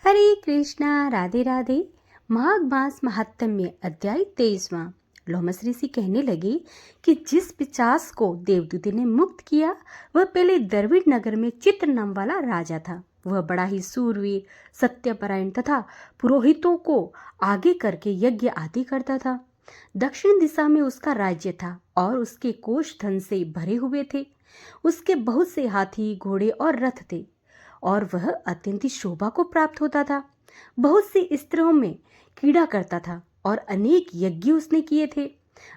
हरे कृष्णा, राधे राधे। माघ मास महात्म्य अध्याय 23वां। लोमस ऋषि कहने लगे कि जिस पिशाच को देवदूत ने मुक्त किया वह पहले द्रविड़ नगर में चित्र नाम वाला राजा था। वह बड़ा ही सूरवीर, सत्यपरायण तथा पुरोहितों को आगे करके यज्ञ आदि करता था। दक्षिण दिशा में उसका राज्य था और उसके कोष धन से भरे हुए थे। उसके बहुत से हाथी, घोड़े और रथ थे और वह अत्यंत शोभा को प्राप्त होता था। बहुत सी स्त्रियों में क्रीड़ा करता था और अनेक यज्ञ उसने किए थे।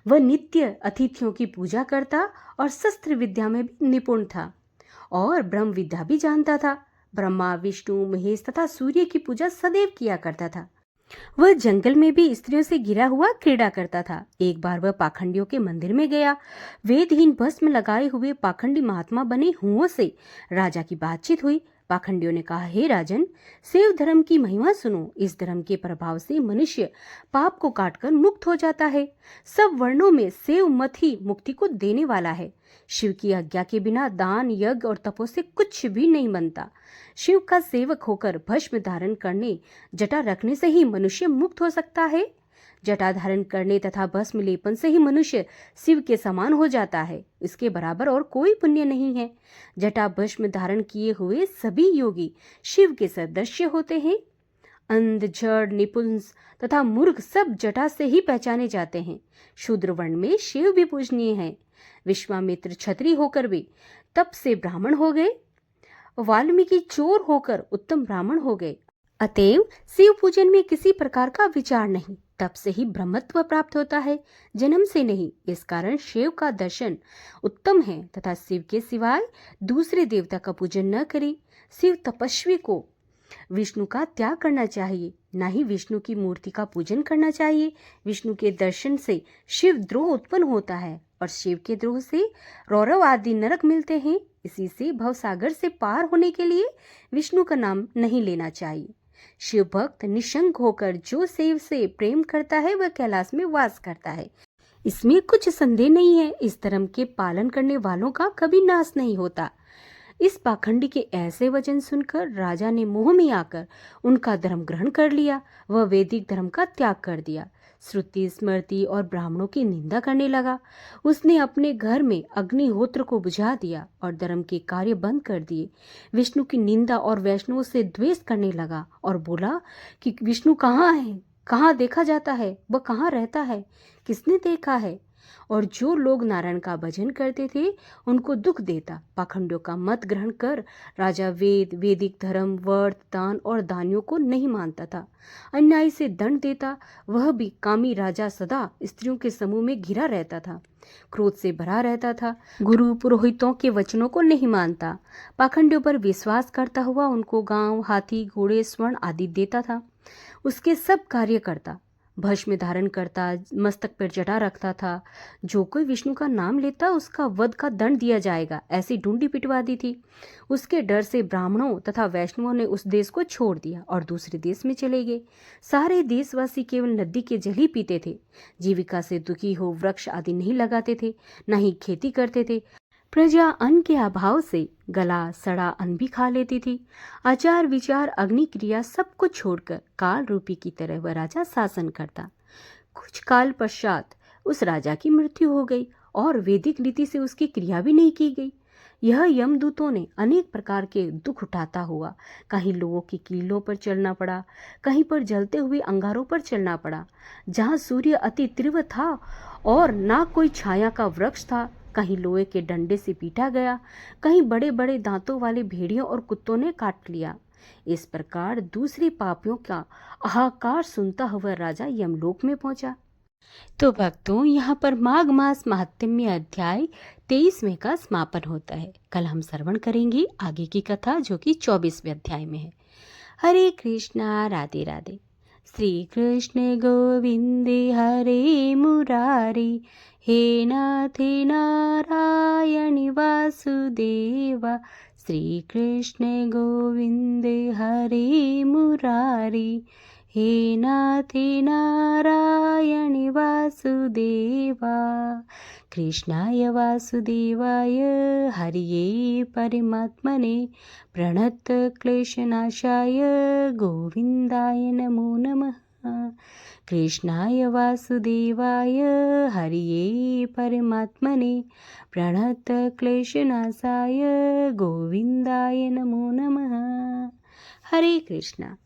वह नित्य अतिथियों की पूजा करता और शस्त्र विद्या में भी निपुण था और ब्रह्म विद्या भी जानता था। ब्रह्मा, विष्णु, महेश तथा सूर्य की पूजा सदैव किया करता था। वह जंगल में भी स्त्रियों से घिरा हुआ क्रीड़ा करता था। एक बार वह पाखंडियों के मंदिर में गया। वेदहीन भस्म लगाए हुए पाखंडी महात्मा बने हुओं से राजा की बातचीत हुई। पाखंडियों ने कहा, हे राजन, शैव धर्म की महिमा सुनो। इस धर्म के प्रभाव से मनुष्य पाप को काटकर मुक्त हो जाता है। सब वर्णों में शैव मत ही मुक्ति को देने वाला है। शिव की आज्ञा के बिना दान, यज्ञ और तपो से कुछ भी नहीं बनता। शिव का सेवक होकर भस्म धारण करने, जटा रखने से ही मनुष्य मुक्त हो सकता है। जटा धारण करने तथा भस्म लेपन से ही मनुष्य शिव के समान हो जाता है। इसके बराबर और कोई पुण्य नहीं है। जटा भस्म धारण किए हुए सभी योगी शिव के सदृश होते हैं। अंध, जड़, निपुंस तथा मूर्ख सब जटा से ही पहचाने जाते हैं। शूद्र वर्ण में शिव भी पूजनीय है। विश्वामित्र क्षत्रिय होकर भी तप से ब्राह्मण हो गए। वाल्मीकि चोर होकर उत्तम ब्राह्मण हो गए। अतएव शिव पूजन में किसी प्रकार का विचार नहीं। तप से ही ब्रह्मत्व प्राप्त होता है, जन्म से नहीं। इस कारण शिव का दर्शन उत्तम है तथा शिव के सिवाय दूसरे देवता का पूजन न करे। शिव तपस्वी को विष्णु का त्याग करना चाहिए, न ही विष्णु की मूर्ति का पूजन करना चाहिए। विष्णु के दर्शन से शिव द्रोह उत्पन्न होता है और शिव के द्रोह से रौरव आदि नरक मिलते हैं। इसी से भवसागर से पार होने के लिए विष्णु का नाम नहीं लेना चाहिए। शिव भक्त निशंक होकर जो शिव से प्रेम करता है वह कैलाश में वास करता है, इसमें कुछ संदेह नहीं है। इस धर्म के पालन करने वालों का कभी नाश नहीं होता। इस पाखंडी के ऐसे वचन सुनकर राजा ने मोह में आकर उनका धर्म ग्रहण कर लिया। वह वैदिक धर्म का त्याग कर दिया। श्रुति, स्मृति और ब्राह्मणों की निंदा करने लगा। उसने अपने घर में अग्निहोत्र को बुझा दिया और धर्म के कार्य बंद कर दिए। विष्णु की निंदा और वैष्णवों से द्वेष करने लगा और बोला कि विष्णु कहाँ है, कहाँ देखा जाता है, वह कहाँ रहता है, किसने देखा है। और जो लोग नारायण का भजन करते थे उनको दुख देता। पाखंडियों का मत ग्रहण कर राजा वेद, वैदिक धर्म, व्रत, दान और दानियों को नहीं मानता था। अन्याय से दंड देता। वह भी कामी राजा सदा स्त्रियों के समूह में घिरा रहता था, क्रोध से भरा रहता था। गुरु पुरोहितों के वचनों को नहीं मानता। पाखंडियों पर विश्वास करता हुआ उनको गांव, हाथी, घोड़े, स्वर्ण आदि देता था। उसके सब कार्य करता। भस्म धारण करता, मस्तक पर जटा रखता था। जो कोई विष्णु का नाम लेता उसका वध का दंड दिया जाएगा, ऐसी ढूंढी पिटवा दी थी। उसके डर से ब्राह्मणों तथा वैष्णवों ने उस देश को छोड़ दिया और दूसरे देश में चले गए। सारे देशवासी केवल नदी के जल ही पीते थे। जीविका से दुखी हो वृक्ष आदि नहीं लगाते थे, न ही खेती करते थे। प्रजा अन्न के अभाव से गला सड़ा अन्न भी खा लेती थी। आचार, विचार, अग्नि क्रिया सब कुछ छोड़कर काल रूपी की तरह वह राजा शासन करता। कुछ काल पश्चात उस राजा की मृत्यु हो गई और वैदिक रीति से उसकी क्रिया भी नहीं की गई। यह यमदूतों ने अनेक प्रकार के दुख उठाता हुआ कहीं लोगों की कीलों पर चलना पड़ा, कहीं पर जलते हुए अंगारों पर चलना पड़ा। जहाँ सूर्य अति तीव्र था और ना कोई छाया का वृक्ष था, कहीं लोहे के डंडे से पीटा गया, कहीं बड़े बड़े दांतों वाले भेड़ियों और कुत्तों ने काट लिया। इस प्रकार दूसरे पापियों का हाहाकार सुनता हुआ राजा यमलोक में पहुंचा। तो भक्तों, यहाँ पर माघ मास महात्म्य अध्याय 23वें का समापन होता है। कल हम श्रवण करेंगे आगे की कथा जो कि 24वें अध्याय में है। हरे कृष्णा, राधे राधे। श्री कृष्ण गोविंदे हरे मुरारी, हे नाथ नारायण वासुदेवा। श्री कृष्ण गोविंदे हरे मुरारी, हे नाथे नारायण वासुदेवा कृष्णाय वासुदेवाय हरिये परमात्मने प्रणतक्लेशनाशाय गोविन्दाय नमो नमः। कृष्णाय वासुदेवाय हरिये परमात्मने प्रणतक्लेशनाशाय गोविन्दाय नमो नमः। हरे कृष्णा।